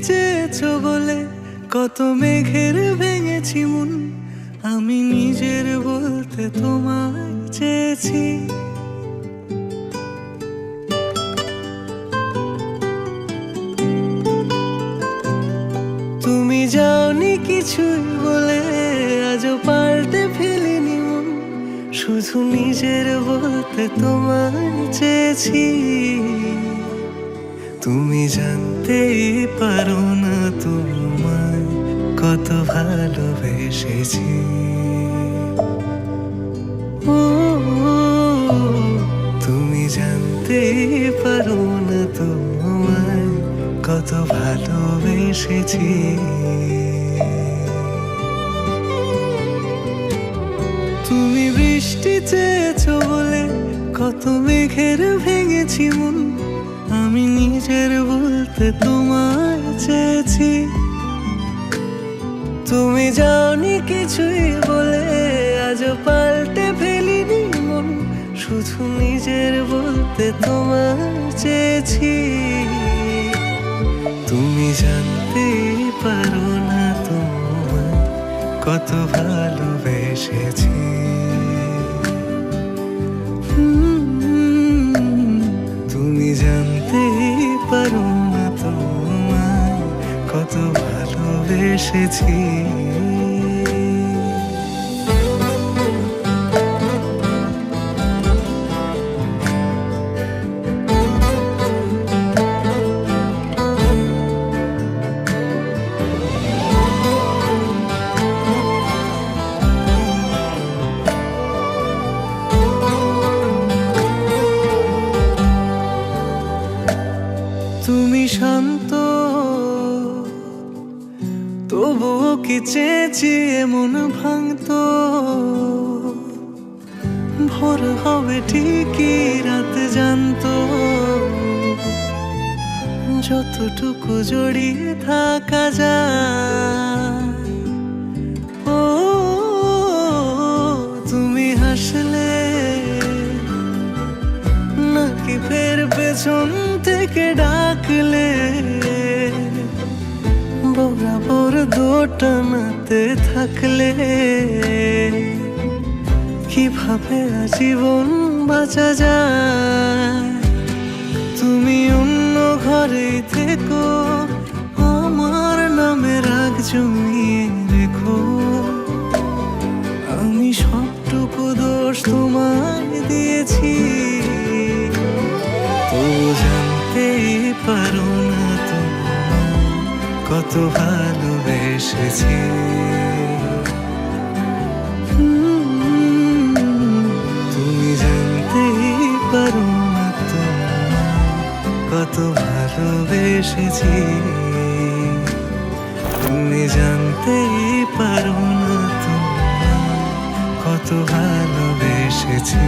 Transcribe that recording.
চেয়েছো বলে কত মেঘের ভেঙেছি মন, আমি নিজের বলতে তোমায় চেয়েছি। তুমি যাওনি কিছুই বলে আজও পাল্টে ফেলিনি মন, শুধু নিজের বলতে তোমায় চেয়েছি। তুমি জানতেই পারো না তোমায় কত ভালোবেসেছি। ও তুমি জানতেই পারো না তোমায় কত ভালোবেসেছি। তুমি বৃষ্টি চেয়েছো বলে কত মেঘের ভেঙেছি মন, আমি নিজের বলতে তোমায় চেয়েছি। তুমি যাওনি কিছুই বলে আজও পাল্টে ফেলিনি মন, শুধু নিজের বলতে তোমায় চেয়েছি। তুমি জানতে পারো না তোমায় কত ভালোবেসেছি। তুমি জানতে পারো না তোমায় কত ভালোবেসেছি। তুমি শান্ত তবুও কি চেয়েছি এমন ভাঙতো, ভোর হবে ঠিকই রাত জানতো, যতটুকু জড়িয়ে থাকা যায়। ও তুমি হাসলে নাকি ফের পেছন থেকে ডাকলে, বরাবর দোটানাতে থাকলে কিভাবে আজীবন বাঁচা যায়। তুমি অন্য ঘরে থেকো, আমার নামে রাগ জমিয়ে রেখো, আমি সবটুকু দোষ তোমায় দিয়েছি। তো জানতেই পারো না তোমায় কত ভালোবেসেছি। তুমি জানতেই পারো না তোমায় কত ভালোবেসেছি। তুমি জানতেই পারো না তোমায় কত ভালোবেসেছি।